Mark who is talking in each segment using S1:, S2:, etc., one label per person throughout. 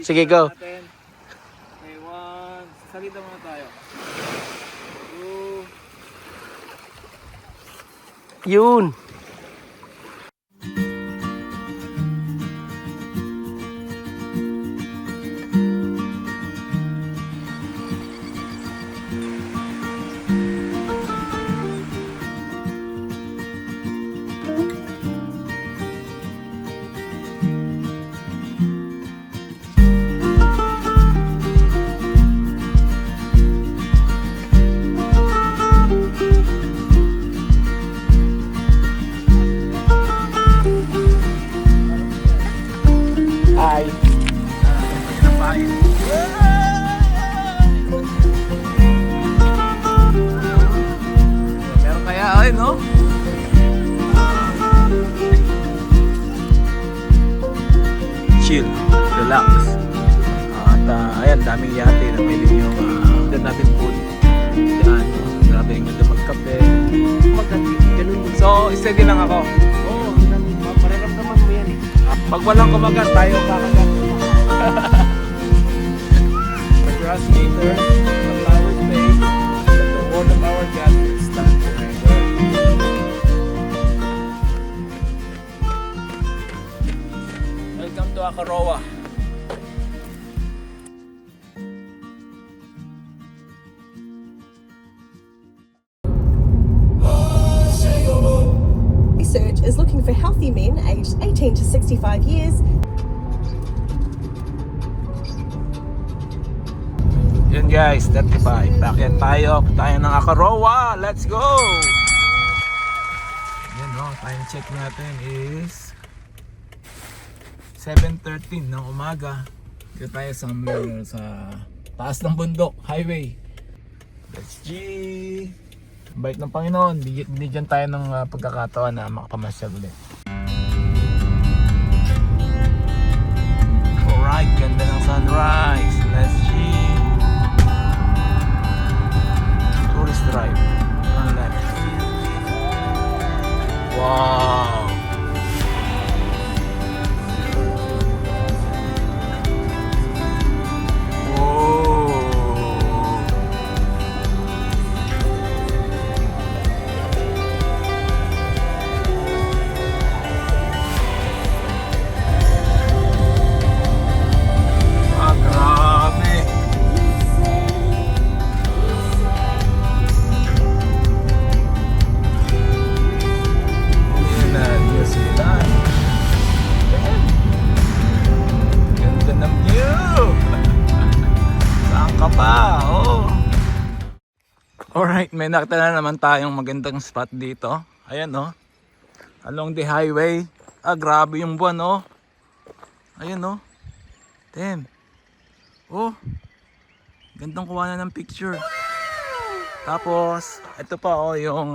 S1: Sige, go.
S2: Natin. Okay, one. Salita muna tayo. Two.
S1: Yun. Hi.
S2: Meron kaya ay no?
S1: Chill. Relax. At ayan, daming yate na pwede nyo dyan natin food. Yan. Grabe yung ganda magkape. Maganda. Ganun yun.
S2: So, steady lang ako.
S1: Oo, mararamdaman mo yan eh.
S2: Pag walang kumagat, tayo kakagat. The grass meter, the flower space, the word of our God will stand forever. Welcome to Akaroa.
S3: Research is looking for healthy men aged 18 to 65 years.
S2: Yun guys, 35. Bakit tayo ng Akaroa. Let's go! Yan o, time check natin is 7:13 ng umaga. Dito tayo somewhere sa taas ng bundok, highway. Let's G! Bait ng Panginoon, binigyan tayo ng pagkakataon na makapamasyal ulit. Alright, ganda ng sunrise. Let's G! Tourist drive. Turn left. Wow! Alright, may nakita na naman tayong magandang spot dito. Ayan oh. Along the highway. Grabe yung buwan oh. Ayan oh. Damn. Oh. Gandang kuha na ng picture. Tapos, ito pa oh yung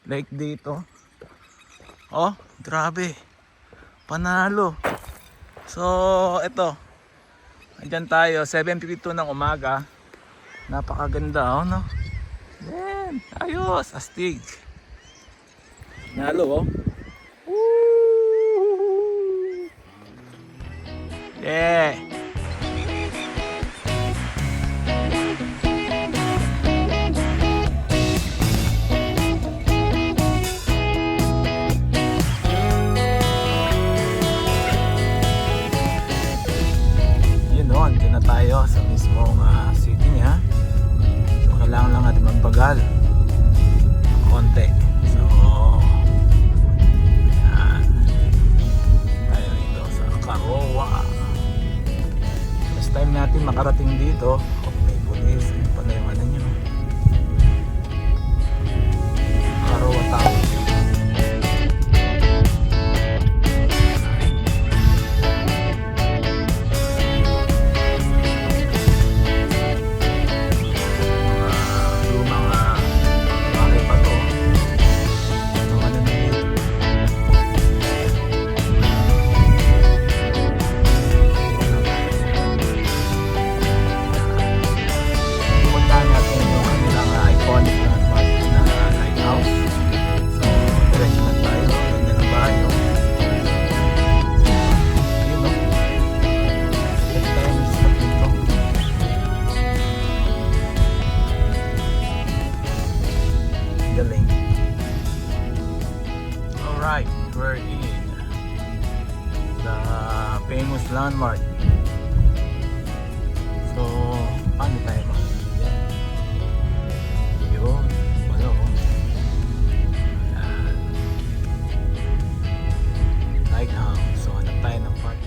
S2: lake dito. Oh, grabe. Panalo. So, ito. Andyan tayo, 7:52 ng umaga. Napakaganda oh no. Damn, ayos, astig. Nalo oh. Woo! Yeah. Yun oh, andyan na tayo sa mismong city niya. So kailangan lang natin magbagal konti. So yan, tayo rito sa Akaroa. First time natin makarating dito. Oh, may pulis. Ano pala yung ano nyo? Akaroa Town. famous landmark. So, paano tayo ba? Yun, wala oh. Ayan. Lighthouse. So, hanap tayo ng park.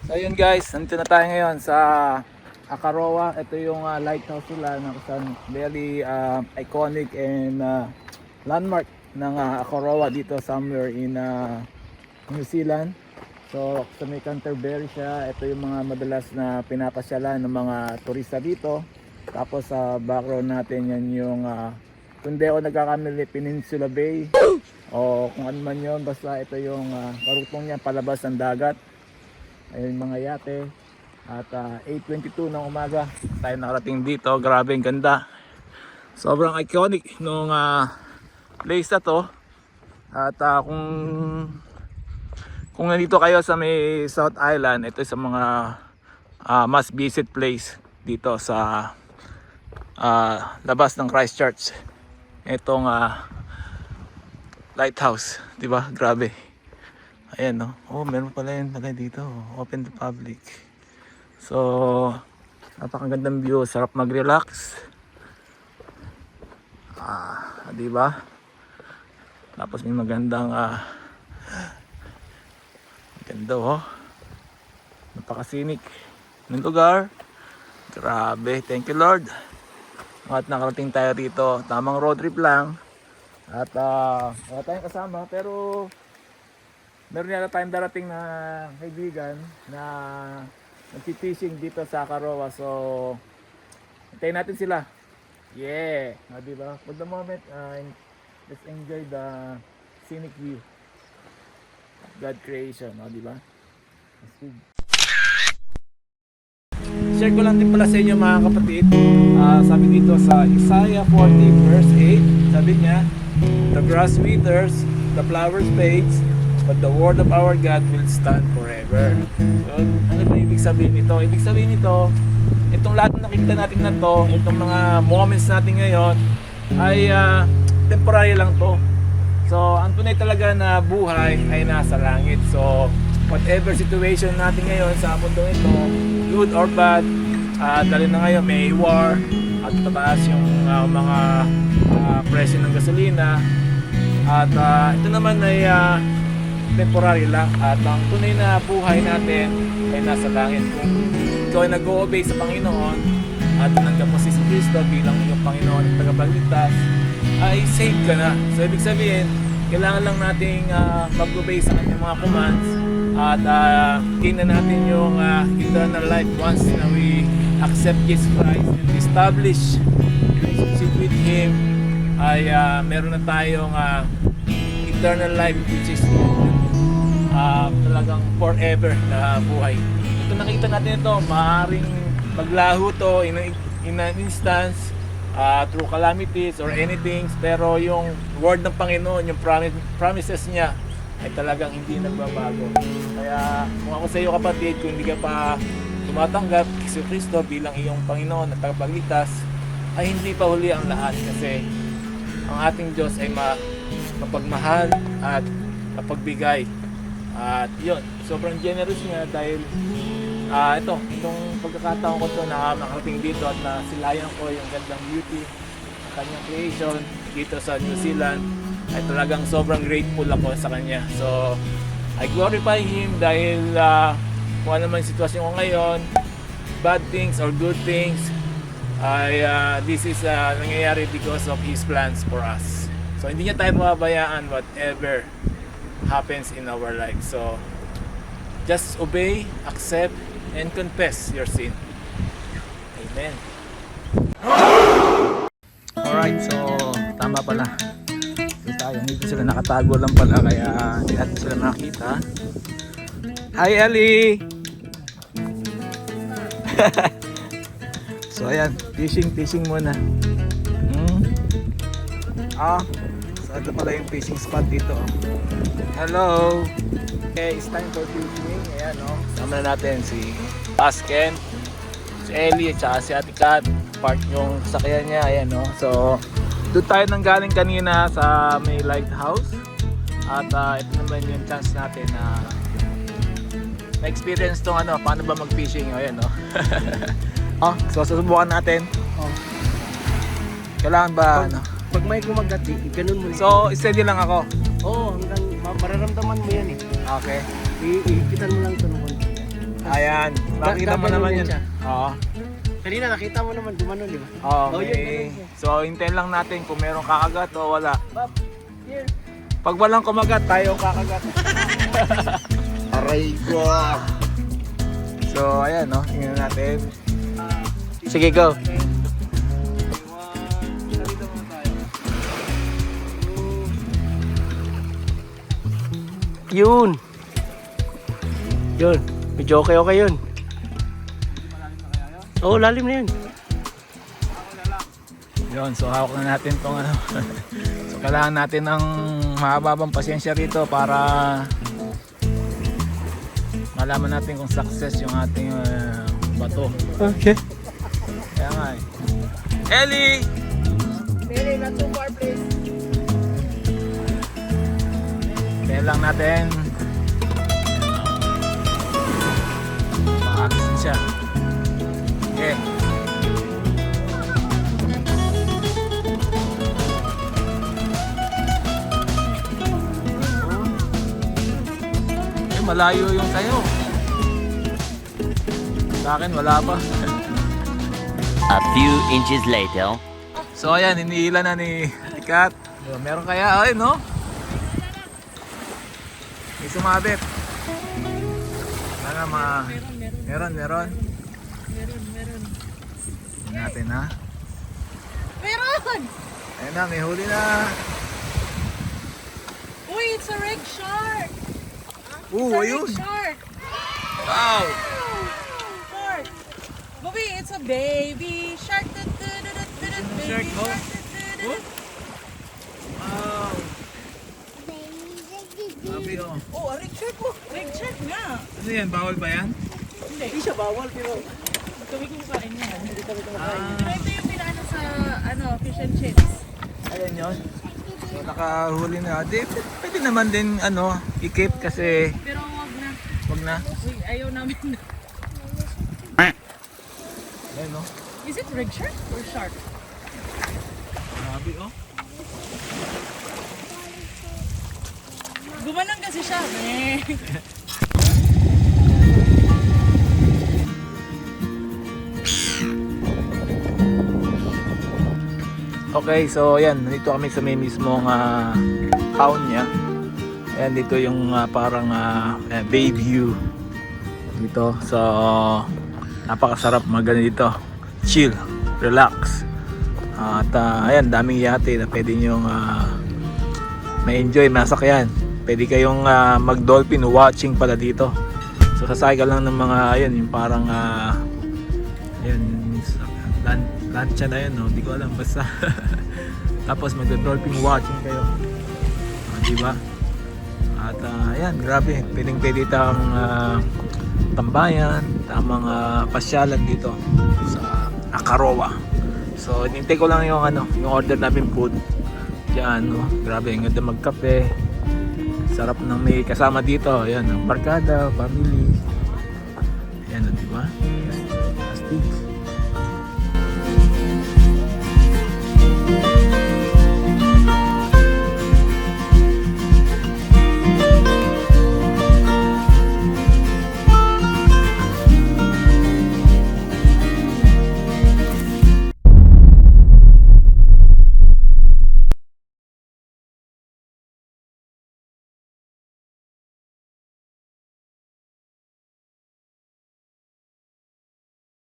S2: So ayun guys, nandito na tayo ngayon sa Akaroa. Ito yung lighthouse nila na kusan very iconic and landmark ng Akaroa dito somewhere in New Zealand. So sa may Canterbury siya. Ito yung mga madalas na pinapasyalan ng mga turista dito. Tapos sa background natin yan yung kung di ako nagkakamali, Peninsula Bay o kung ano man yun, basta ito yung karugtong niya palabas ng dagat. Ayun mga yate. At 8:22 ng umaga tayo nakarating dito. Grabe ang ganda. Sobrang iconic nung place na to. At kung nandito kayo sa may South Island, ito sa mga must visit place dito sa labas ng Christchurch. Itong lighthouse, 'di ba? Grabe. Ayan no. Oh, meron pala yung tagay dito. Open to public. So, napakagandang view. Sarap mag-relax. Di ba? Tapos may magandang ganda oh. Napakasinik ng lugar. Grabe. Thank you Lord. At nakarating tayo rito. Tamang road trip lang. At wala tayong kasama pero meron yata tayong darating na kaibigan na nagpi-fishing dito sa Akaroa. So, hintayin natin sila. Yeah! Diba? For the moment, let's enjoy the scenic view of God creation. Diba? Share ko lang din pala sa inyo mga kapatid. Sabi dito sa Isaiah 40 verse 8, sabi niya, the grass withers, the flowers fades, but the word of our God will stand forever. So, ano ba ibig sabihin nito? Ibig sabihin nito, itong lahat na nakikita natin na to, itong mga moments natin ngayon, ay temporary lang to. So, ang tunay talaga na buhay ay nasa langit. So, whatever situation natin ngayon sa mundo ito, good or bad, dahil na ngayon may war, at tataas yung mga presyo ng gasolina, at ito naman ay temporary lang, at ang tunay na buhay natin ay nasa langit. Kung ikaw ay nag-o-obey sa Panginoon at nanggap mo si Kristo bilang iyong Panginoon at tagapagligtas, ay saved ka na. So ibig sabihin, kailangan lang nating mag-obey sa kanyang mga commands at gain na natin yung eternal life once na we accept Jesus Christ and establish relationship with Him. Ay meron na tayong eternal life which is talagang forever na buhay. Ito nakita natin ito, maaaring maglaho to in an instance through calamities or anything, pero yung word ng Panginoon, yung promises niya ay talagang hindi nagbabago. Kaya kung ako sa iyo kapatid, kung hindi ka pa tumatanggap si Kristo bilang iyong Panginoon at tagapagligtas, ay hindi pa huli ang lahat, kasi ang ating Diyos ay mapagmahal at mapagbigay. At yun, sobrang generous niya dahil itong pagkakataon ko to na makarating dito at nasilayan ko yung gandang beauty ng kanyang creation dito sa New Zealand, ay talagang sobrang grateful ako sa kanya. So I glorify Him dahil kung ano man yung sitwasyon ko ngayon, bad things or good things, ay this is nangyayari because of His plans for us. So hindi niya tayo mababayaan whatever happens in our life. So just obey, accept, and confess your sin. Amen. Alright, so tama pala. So tayo, hindi sila nakatago lang pala, kaya hindi natin sila nakita. Hi Ellie! So ayan, fishing muna. So ito pala yung fishing spot dito. Hello! Okay, it's time for fishing. Ayan o, sama na natin si Pasken, si Ellie, at saka si Ate Kat. Park yung sakyan niya, ayan o. So Doon tayo nang galing kanina sa may lighthouse. At ito naman yung chance natin na na-experience tong ano, paano ba mag-fishing. O yan, no? So susubukan natin.
S4: Oh.
S2: Kailangan ba ano?
S4: Pag may kumagat, ganun mo.
S2: So steady lang ako.
S4: Oo, hanggang mararamdaman mo yan eh.
S2: Okay.
S4: Iipitan mo lang ito ng konti.
S2: Ayan. Makita mo
S4: Gaganon
S2: naman
S4: yan
S2: yun.
S4: siya.
S2: Oo.
S4: Kanina nakita mo naman, gumano, di ba?
S2: Okay.
S4: Oh, yun, yun.
S2: So hintayin lang natin kung merong kakagat o wala.
S4: Bob, here.
S2: Pag walang kumagat, tayo ang kakagat.
S4: Aray ko.
S2: So ayan, no? Tingnan natin. Sige, go.
S4: Yun. Yun. Medyo okay yun. Oo, lalim na yun.
S2: Yun, so hawak na natin tong ano. So kailangan natin ng mahababang pasensya rito para malaman natin kung success yung ating bato.
S4: Okay.
S2: Kaya nga eh. Ellie!
S3: Really, not too far, please.
S2: Kaya lang natin. Makakasin siya. Okay. Malayo yung sayo. Sa akin wala pa.
S5: A few inches later.
S2: So ayan, iniila na ni Kat. Meron kaya? Ay, no? May sumabit. Sana Meron. Meron. Tingnan natin, ha?
S6: Meron!
S2: Ayun na, may huli na.
S6: Uy, it's a red shark!
S2: Oo,
S6: It's a
S2: ayun.
S6: red shark!
S2: Wow!
S6: Shark! Bobby, it's a baby shark! Baby
S2: Shark, oh.
S6: shark!
S2: Wow! Sabi, oh.
S6: Oh, a red shark mo! Red shark nga!
S2: Ano yan? Bawal ba yan?
S4: Hindi siya bawal, pero
S6: Kami kumakain yan.
S4: hindi kami kumakain.
S6: Pero ito yung pinano sa fish and chips.
S2: Ayan yun. So nakahuli na. Di, pwede naman din i-keep kasi
S6: Pero wag na.
S2: wag na.
S6: Uy, ayaw namin na.
S2: Ayan, no?
S6: Is it red shark or shark?
S2: Sabi, oh.
S6: Gumanang kasi siya. Eh.
S2: Okay, so ayan, nandito kami sa may mismong town niya. Ayan, dito yung parang bay view dito. So, napakasarap magano dito. Chill, relax. At ayan, daming yate na pwede nyong ma-enjoy, masakyan. Pwede kayong mag-dolphin watching pala dito. So, sasakay ka lang ng mga, ayan, yung parang ayan, lansya na yun, no? Hindi ko alam, basta tapos mag-dolphin watching kayo, diba? At ayan, grabe, pwede tang tambayan, tamang pasyalan dito sa Akaroa. So hinintay ko lang yung yung order namin food diyan, no? Grabe, ang ganda magkape, sarap ng may kasama dito. Ayan, ang barkada, family, ayan, diba? Astig.